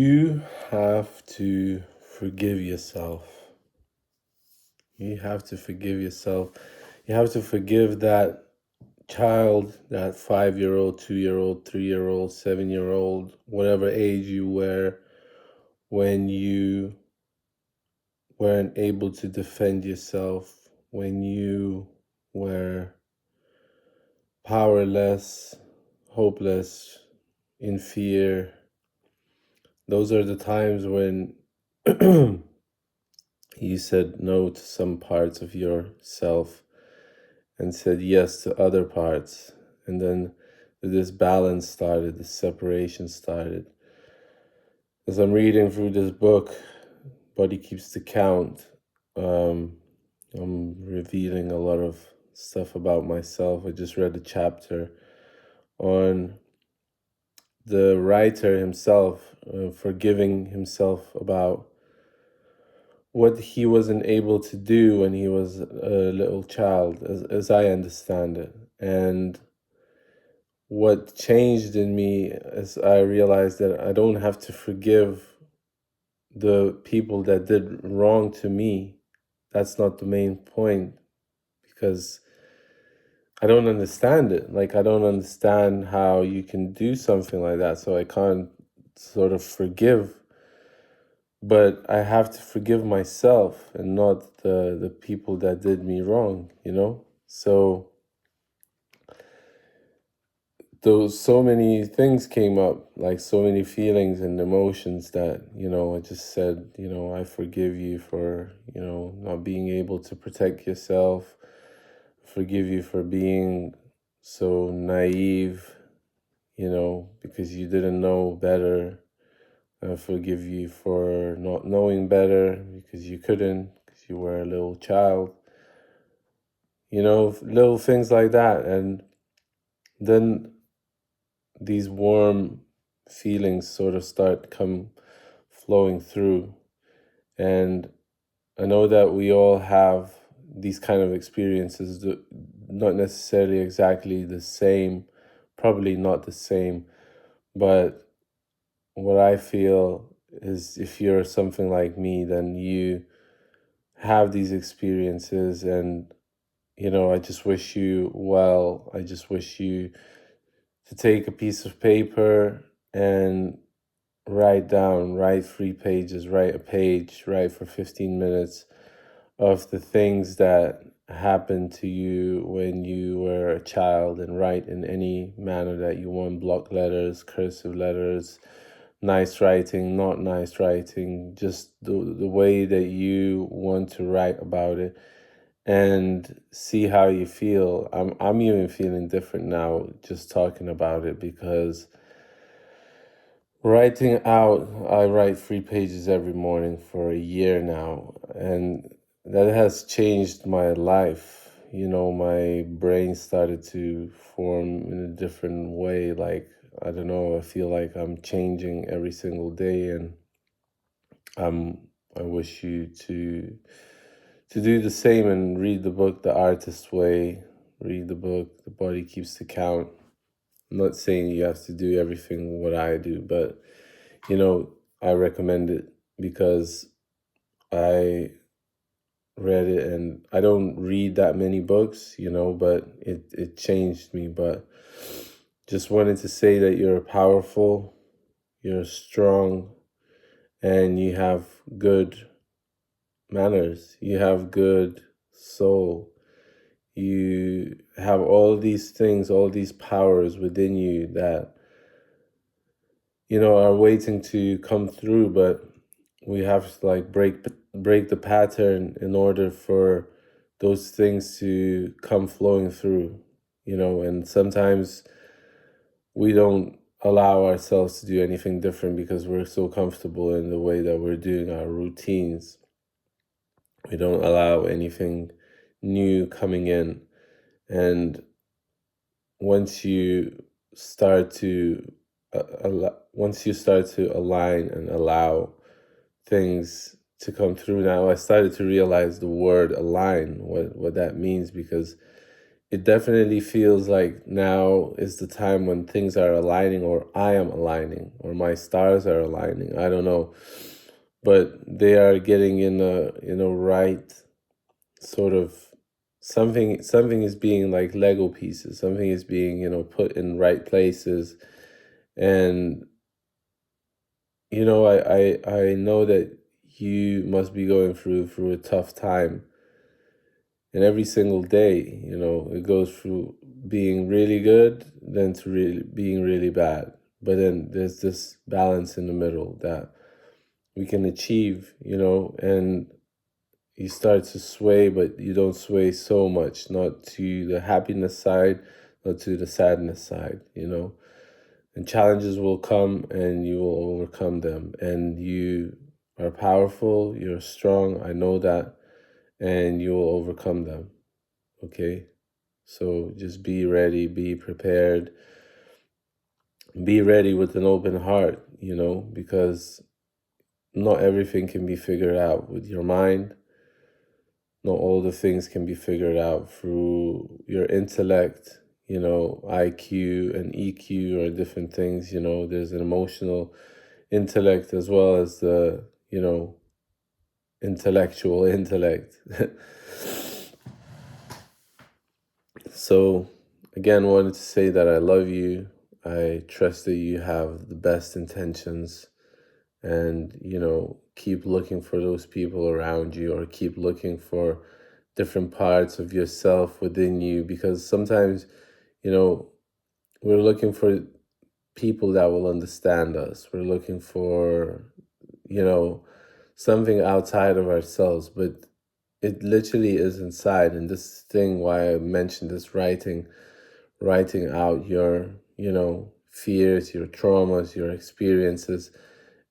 You have to forgive yourself. You have to forgive yourself. You have to forgive that child, that 5-year-old, 2-year-old, 3-year-old, 7-year-old, whatever age you were when you weren't able to defend yourself, when you were powerless, hopeless, in fear. Those are the times when you said no to some parts of yourself and said yes to other parts. And then this balance started, this separation started. As I'm reading through this book, Body Keeps the Count, I'm revealing a lot of stuff about myself. I just read a chapter on the writer himself, forgiving himself about what he wasn't able to do when he was a little child, as I understand it. And what changed in me as I realized that I don't have to forgive the people that did wrong to me. That's not the main point, because I don't understand it. Like, I don't understand how you can do something like that, so I can't sort of forgive. But I have to forgive myself and not the people that did me wrong, So so many things came up, like so many feelings and emotions that, I just said, I forgive you for, not being able to protect yourself. Forgive you for being so naive, because you didn't know better. I forgive you for not knowing better because you couldn't, because you were a little child. Little things like that. And then these warm feelings sort of start flowing through. And I know that we all have these kind of experiences, not necessarily exactly the same, probably not the same, but what I feel is if you're something like me, then you have these experiences, and I just wish you well. I just wish you to take a piece of paper and write 3 pages, write a page, write for 15 minutes of the things that happened to you when you were a child, and write in any manner that you want: block letters, cursive letters, nice writing, not nice writing, just the way that you want to write about it, and see how you feel. I'm even feeling different now just talking about it, because writing out, I write 3 pages every morning for a year now, and that has changed my life. My brain started to form in a different way. Like, I don't know, I feel like I'm changing every single day, and I wish you to do the same and read the book The Artist's Way. Read the book The Body Keeps the Count. I'm not saying you have to do everything what I do, but I recommend it because I read it, and I don't read that many books, but it changed me. But just wanted to say that you're powerful, you're strong, and you have good manners, you have good soul, you have all these things, all these powers within you that are waiting to come through, but we have to like break the pattern in order for those things to come flowing through, and sometimes we don't allow ourselves to do anything different because we're so comfortable in the way that we're doing our routines. We don't allow anything new coming in. And once you start to align and allow things to come through, now I started to realize the word align, what that means, because it definitely feels like now is the time when things are aligning, or I am aligning, or my stars are aligning. I don't know, but they are getting in a right sort of something is being like Lego pieces. Something is being, put in right places. And I know that you must be going through a tough time. And every single day, it goes through being really good, then to really being really bad. But then there's this balance in the middle that we can achieve, and you start to sway, but you don't sway so much, not to the happiness side, not to the sadness side, And challenges will come and you will overcome them. And you are powerful, you're strong, I know that, and you will overcome them. Okay? So just be ready, be prepared, be ready with an open heart, because not everything can be figured out with your mind. Not all the things can be figured out through your intellect. IQ and EQ are different things. There's an emotional intellect as well as the, intellectual intellect. So, again, wanted to say that I love you. I trust that you have the best intentions, and, keep looking for those people around you, or keep looking for different parts of yourself within you, because sometimes, we're looking for people that will understand us. We're looking for, something outside of ourselves, but it literally is inside. And this thing, why I mentioned this writing out your, fears, your traumas, your experiences,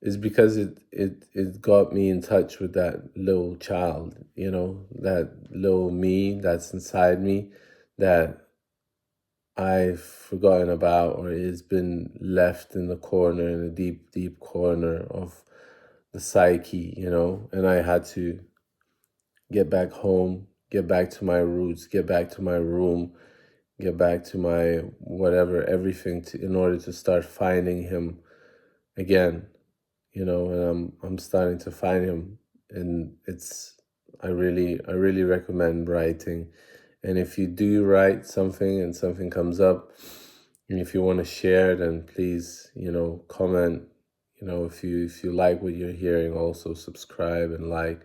is because it got me in touch with that little child, that little me that's inside me, that I've forgotten about, or it's been left in the corner, in a deep, deep corner of the psyche, and I had to get back home, get back to my roots, get back to my room, get back to my whatever, everything, in order to start finding him again, and I'm starting to find him. And I really recommend writing. And if you do write something and something comes up, and if you want to share, then please, comment. If you like what you're hearing, also subscribe and like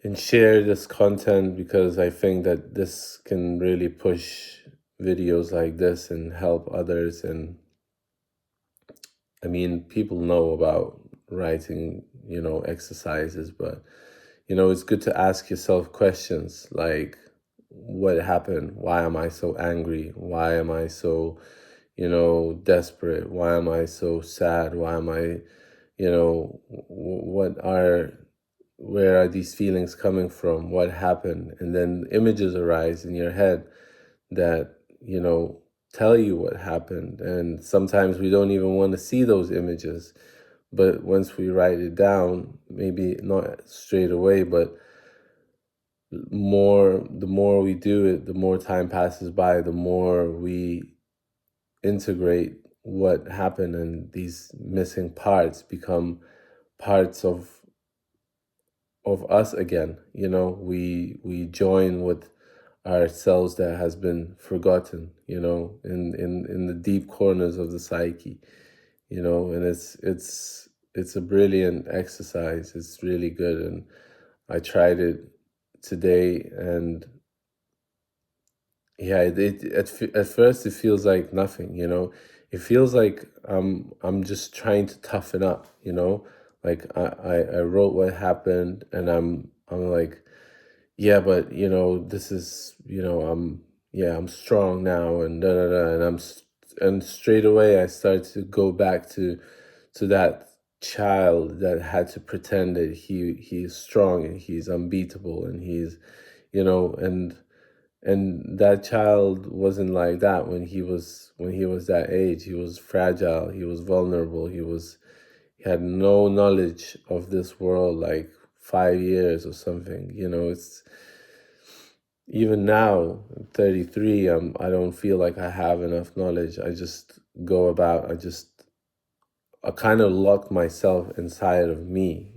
and share this content, because I think that this can really push videos like this and help others. And I mean, people know about writing, exercises, but, it's good to ask yourself questions like, what happened? Why am I so angry? Why am I so, desperate? Why am I so sad? Why am I, where are these feelings coming from? What happened? And then images arise in your head that, tell you what happened. And sometimes we don't even want to see those images. But once we write it down, maybe not straight away, but the more we do it, the more time passes by, the more we integrate what happened, and these missing parts become parts of us again. We join with ourselves that has been forgotten, in the deep corners of the psyche, and it's a brilliant exercise. It's really good, and I tried it today, and yeah, at first it feels like nothing, It feels like I'm just trying to toughen up, Like I wrote what happened, and I'm like, yeah, but this is, I'm strong now, and da da da, and and straight away I start to go back to that child that had to pretend that he's strong and he's unbeatable and he's, and that child wasn't like that when he was that age. He was fragile, he was vulnerable, he had no knowledge of this world, like 5 years or something. It's even now, I'm 33, I don't feel like I have enough knowledge. I just go about, I kind of lock myself inside of me,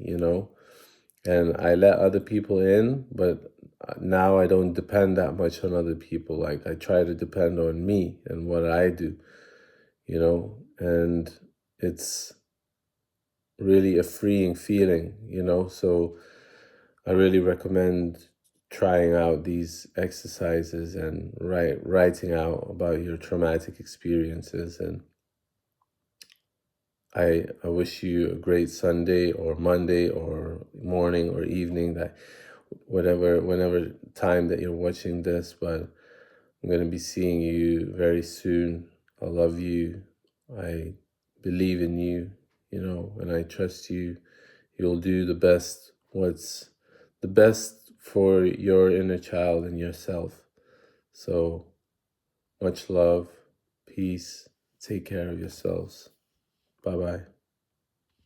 and I let other people in, but now I don't depend that much on other people. Like, I try to depend on me and what I do, and it's really a freeing feeling, so I really recommend trying out these exercises and writing out about your traumatic experiences. And I wish you a great Sunday or Monday or morning or evening, that whenever time that you're watching this. But I'm going to be seeing you very soon. I love you. I believe in you, and I trust you. You'll do what's the best for your inner child and yourself. So much love, peace. Take care of yourselves. Bye-bye.